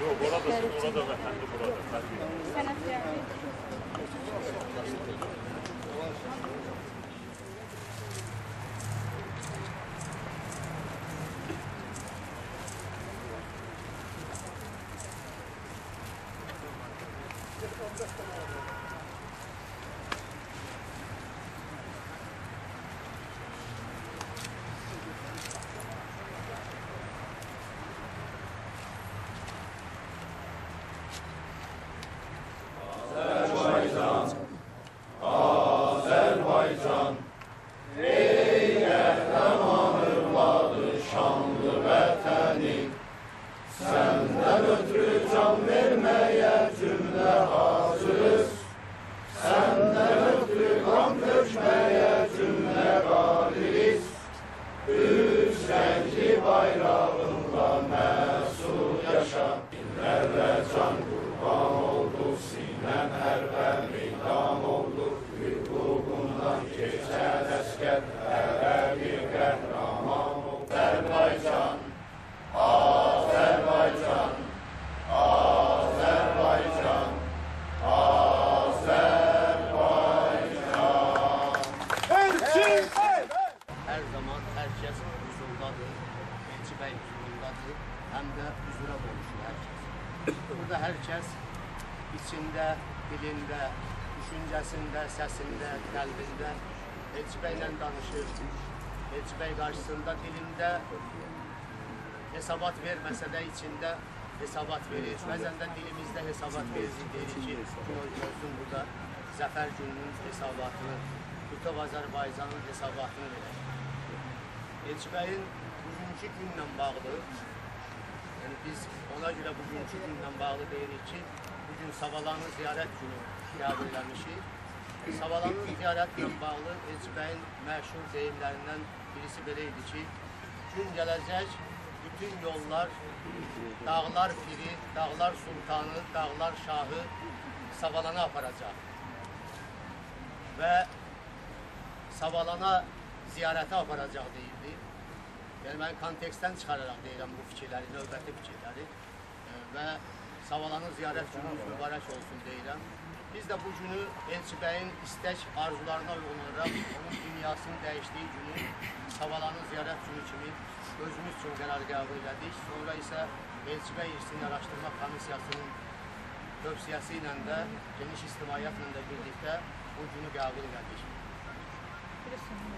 Yok, oradasın, orada vətəndir, burada. Sənət gəldi. Her zaman herkes huzurdadır, Elçi Bey huzurundadır, hem de huzura buluşur herkes. Burada herkes içinde, dilinde, düşüncesinde, sesinde, kalbinde Elçi Bey'le danışır. Elçi Bey karşısında dilinde hesabat vermese de içinde hesabat verir. Bazen de dilimizde hesabat verir. Deyir ki, olsun burada Zafer gününün hesabatını, Bütöv Azərbaycanın hesabatını verir. Elçi Bey'in bugünkü günlə bağlı, yani biz ona göre bugünkü günlə bağlı deyirik ki, bugün Savalanın ziyaret günü qəbul eləmişik. Savalanın ziyaretle bağlı Elçi Bey'in məşhur deyimlerinden birisi beleydi ki, gün gələcək, bütün yollar, dağlar piri, dağlar sultanı, dağlar şahı Savalana aparacaq. Ve Savalana ziyarete aparacaq deyildi. Yani ben konteksten çıkararak deyirəm bu fikirləri, növbəti fikirləri ve Savalanın ziyaret günümüz mübarək olsun deyirəm. Biz de bu günü Elçi Bey'in istek arzularına uygun olarak onun dünyasının değiştiği günü Savalanın ziyaret günü kimi özümüz üçün qərar qəbul elədik. Sonra ise Elçi Bey İrsini Araştırma Komissiyasının tövsiyəsiyle de geniş ictimaiyyətlə de birlikte bu günü qəbul elədik.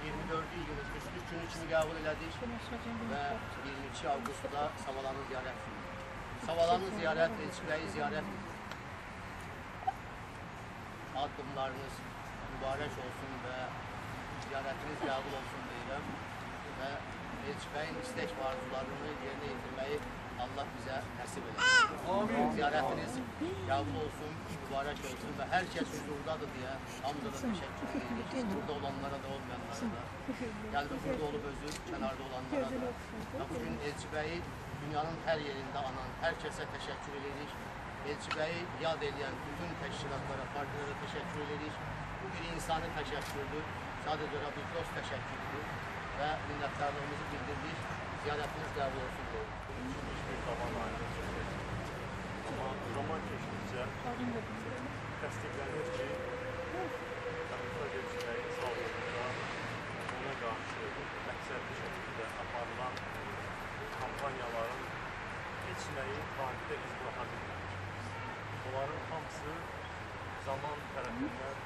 24 iyun Türklük günü kimi qəbul elədik ve 22 Avqustda Savalanın ziyaret günü. Savalanın ziyaret, Elçi Bey'i ziyaret adımlarınız mübarək olsun ve ziyaretiniz qəbul olsun deyirəm ve Elçi Bey'in istek ve arzularını yerine getirmeyi Allah bize nasip eder. Ziyaretiniz qəbul olsun, mübarək olsun ve herkes huzurdadır diye hamdala teşekkür ederiz. Burada olanlara da olmayanlara da. Geldi burada olup özü, kenarda olanlara da. Ve bugün Elçi Bey'i dünyanın her yerinde anan herkese teşekkür ederiz. Elçi Bey'i yad edən bütün təşkilatlara, partilərə teşekkür ederiz. Bu bir insani təşəkkürdür. Sadece bir dost təşəkkürdür. Ve minnətdarlığımızı bildirdik. Ziyaretiniz qəbul olsun deyil. Hiçbir zaman ayrılır. Ama zaman geçtikçe təsdiqlənir ki, Xəlifə Elçi Bey'in sağlığında ona qarşı məqsədli şəkildə aparılan kampanyaların heç nəyi tarixdə iz buraxa bilməmiş. Onların hamısı zaman tərəfindən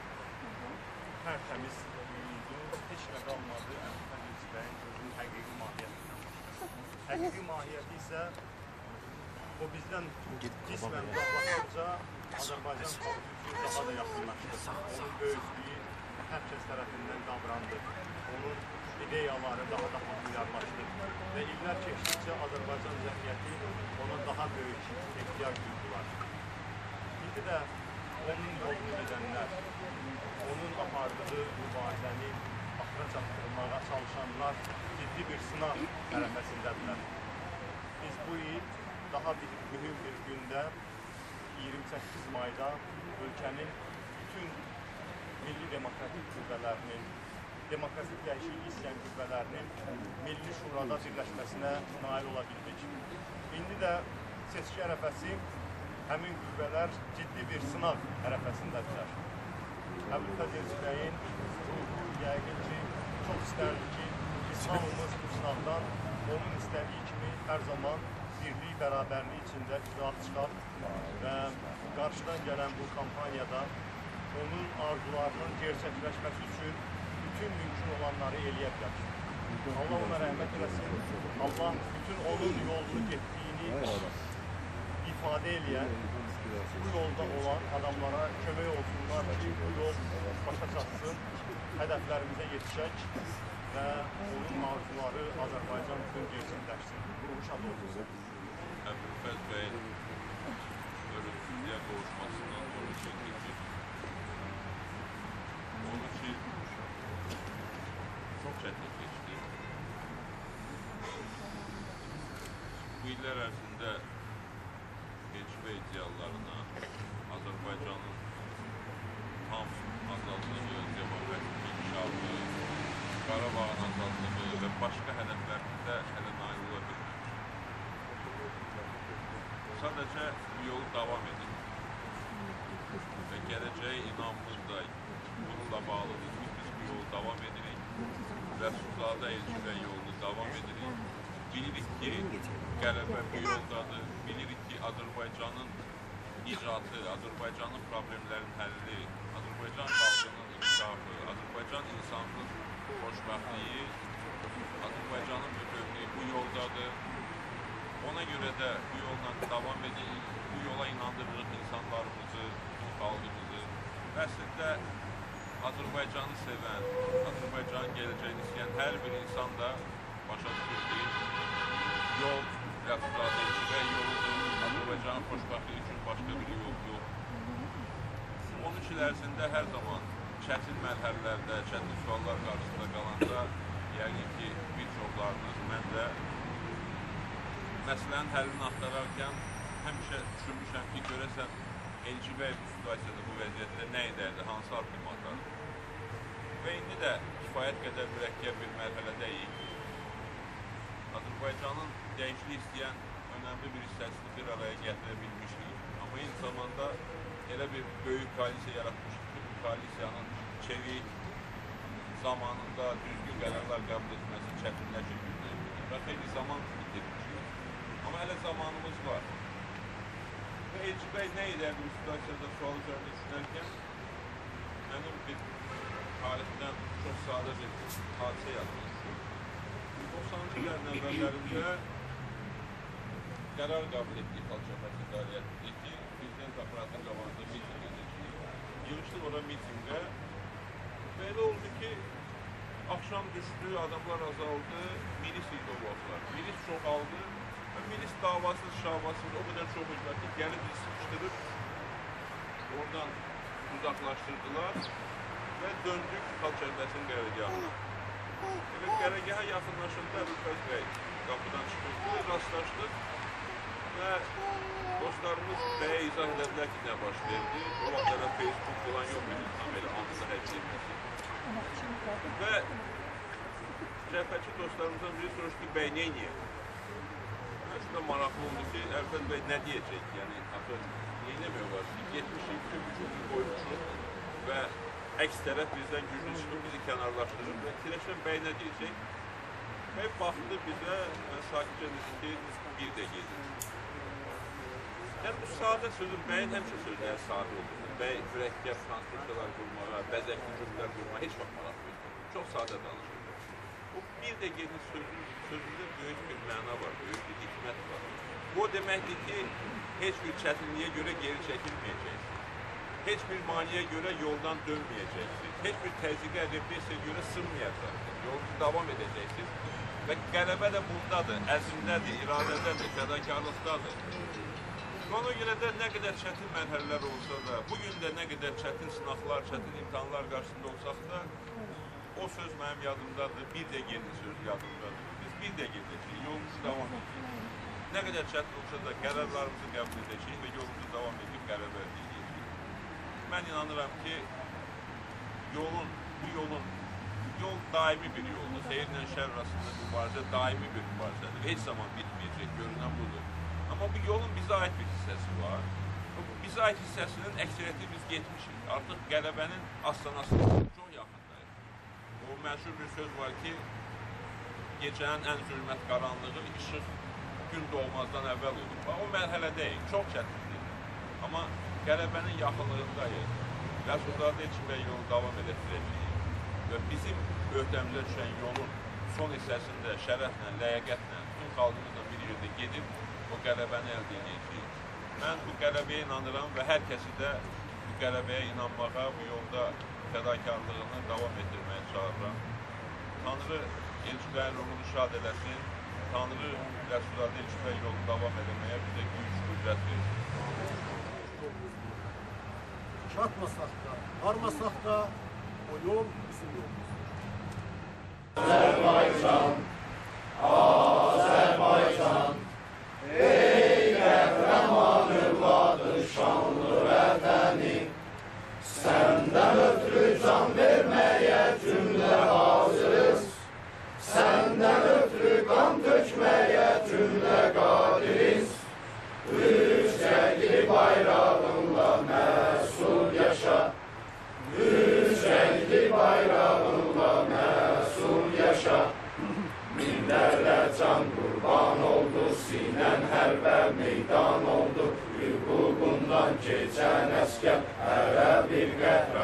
tərtəmiz yürüdü, heç nə qalmadı Xəlifə Elçi Bey'in özünün həqiqi mahiyyətindən. Həqiqi mahiyyəti isə o bizdən cismən uzaqlaşdıqca Azərbaycan xalqı üçün daha da yaxınlaşdı. Onun böyüklüyü hər kəs tərəfindən qavrandı. Onun ideyaları daha da populyarlaşdı. Və illər keçdikcə Azərbaycan cəmiyyəti ona daha böyük ehtiyac duydular. İndi də onun yolunu gedənlər, onun apardığı mübarizəni axıra çatdırmağa çalışanlar ciddi bir sınaq ərəfəsindədirlər. Biz bu il daha mühüm bir gündə 28 mayda ölkənin bütün milli demokratik qüvvələrinin, demokratik dəyişiklik istəyən qüvvələrinin Milli Şurada birləşməsinə nail ola bildik. İndi də seçki ərəfəsi həmin qüvvələr ciddi bir sınaq ərəfəsindədirlər. Əbülfəz Elçibəyin ruhu yəqin ki, çox istərdi ki, biz hamımız bu sınaqdan onun istədiyi kimi hər zaman birlik, bərabərlik içində izah çıxar və qarşıdan gələn bu kampaniyada onun arzularının gerçəkləşməsi üçün bütün mümkün olanları eləyə bilər. Allah ona rəhmət eləsin. Allah bütün onun yolunu getdiyini ifadə eləyən, bu yolda olan adamlara kömək olsunlar ki, bu yol başa çatsın, hədəflərimizə yetişək və onun arzuları Azərbaycan üçün gerçəkləşsin. Ruhu şad olsun. Əbülfəz bəyin ölümsüzlüyə qovuşmasından sonraki keçid 12 çox çətin keçdi. Bu illər ərzində Elçibə ideallarına Azərbaycanın tam azadlığı, demokratik inkişafı, Qarabağın azadlığı və başqa hədəflərində hələ nail ola bilmir. Sadəcə bu yolu davam edin və gələcəyə inanmız da bununla bağlıdır ki, biz bu yolu davam edirik və Suzadə Elçibə yolunu davam edirik. Bilirik ki, qələbə bu yoldadır, bilirik ki, Azərbaycanın icatı, Azərbaycanın problemlərin həlli, Azərbaycan xalqının inkişafı, Azərbaycan insanının xoşbəxtliyi, Azərbaycanın bütövlüyü bu yoldadır. Ona görə də bu yolla davam edirik, bu yola inandırırıq insanlarımızı, xalqımızı və əslində Azərbaycanı sevən, Azərbaycanın gələcəyini istəyən hər bir insan da başa düşür ki, yol Suzadə Elçibə yoludur, Azərbaycanın xoşbəxtliyi üçün başqa bir yol yox. 13 il ərzində hər zaman çətin mərhələlərdə, çətin suallar qarşısında qalanda, yəqin ki, bir çoxlarınız, mən də məsələnin həllini axtararkən həmişə düşünmüşəm ki, görəsən Elçibə bu situasiyada, bu vəziyyətdə nə edərdi, hansı addım atardı? Və indi də kifayət qədər mürəkkəb bir mərhələdəyik. Azərbaycanın dəyişiklik istəyən önəmli bir hissəsini bir araya gətirə bilmişik. Amma eyni zamanda elə bir böyük koalisiya yaratmışıq ki, bu koalisiyanın çevik zamanında düzgün qərarlar qəbul etməsi çətinləşir gündən və xeyli zaman bitirmişik. Amma hələ zamanımız var. Və Elçibə nə edərdi bu situasiyada sual üzərində düşünərkən mənim bir tarixdən çox sadə bir hadisə yadıma düşür. 90-cı illərin əvvəllərində qərar qəbul etdik Xalq Cəbhəsi idarəçiliyi ki, prezident aparatının qabağında miting edəcəyik. Yığışdıq ora mitingə və elə oldu ki, axşam düşdü, adamlar azaldı, milis idi o vaxtlar. Milis çoxaldı və milis davasız, şavasız o qədər çox idilər ki, gəlib bizi sıxışdırıb oradan uzaqlaşdırdılar və döndük Xalq Cəbhəsinin qərargahına. Elə qərargaha yaxınlaşında Əbülfəz bəy qapıdan çıxırdı, rastlaşdıq və dostlarımız bəyə izah edədilər ki, nə baş verdi. O vaxtlarda Facebook falan yox idi, tam elə anında həkk edilməsi. Və cəbhəçi dostlarımızdan biri soruşdu ki, bəy neyniyək? Şurada maraqlı oldu ki, Əbülfəz bəy nə deyəcək? Yəni, neynəmək olar ki, 70 bütün gücümüzü qoymuşuq və əks tərəf bizdən güclü çıxıb bizi kənarlaşdırır və Tirəşən bəy nə deyəcək? Bəy baxdı bizə və sakitcə dedi ki, bir də gedir. Yəni, bu sadə sözün, bəyin həmişə sözləri sadə olur. Bəy mürəkkəb konstruksiyalar qurmağa, bəzəkli cümlələr qurmağa heç vaxt maraq verir. Çox sadə danışır. O bir də gedir sözündə böyük bir məna var, böyük bir hikmət var. Bu deməkdir ki, heç bir çətinliyə görə geri çəkilməyəcəksiniz. Heç bir maniyə görə yoldan dönməyəcəksiniz. Heç bir təzyiqə, repressiyaya görə sınmayacaqsınız. Yolunuzu davam edəcəksiniz. Və qələbə də bundadır, əzmdədir, iradədədir, fədakarlıqdadır. Ona görə də nə qədər çətin mərhələlər olsa da, bugün də nə qədər çətin sınaqlar, çətin imtahanlar qarşısında olsaq da, o söz mənim yadımdadır, bir də gedin söz yadımdadır. Biz bir də gedəcəyik, yolumuzu davam edəcəyik. nə qədər çətin olsa da qərarlarımızı qəbul edəcəyik və yolumuzu davam edib qələbə əldə edəcəyik. Mən inanıram ki, yol daimi bir yoldur. Xeyirlə şər arasında mübarizə daimi bir mübarizədir. Heç zaman bitməyəcək, görünən budur. Amma bu yolun bizə ait bir hissəsi var. Bizə ait hissəsinin əksəriyyəti biz getmişik. Artıq qələbənin astanasına çox yaxındayıq. O məşhur bir söz var ki, gecənin ən zülmət qaranlığı işıq gün doğmazdan əvvəl olur. O mərhələdəyik, çox çətindir. Amma qələbənin yaxınlığındayıq. Rəsulzadə Elçinbəy yolu davam edəcəyik. Və bizim öhdəmizə düşən yolun son hissəsində şərəflə, ləyaqətlə, bütün xalqımızla bir yerdə gedib o qələbəni əldə edəcəyik. Mən bu qələbəyə inanıram və hər kəsi də bu qələbəyə inanmağa, bu yolda fədakarlığını davam etdirməyə çağırıram. Tanrı Elçinbəyin ruhunu şad eləsin, Tanrı Rəsulzadə Elçinbəy yolunu davam etməyə bizə güc, qüdrət versin. Çatmasak da, varmasak da o yol bizim yolumuzdur. Azerbaycan, Azerbaycan, ey qəhrəman övladı şanlı vətəni, səndən ötürü can verməyə cümlə hazırız, səndən ötürü qan tökməyə cümlə qadiriz, üç rəngli bayrağınla məsul yaşa, üç rəngli bayrağınla məsul yaşa, minlərlə can qurban oldu, sinən hərbə meydan oldu, hüququndan keçən əskər, hərə bir qəhrəman.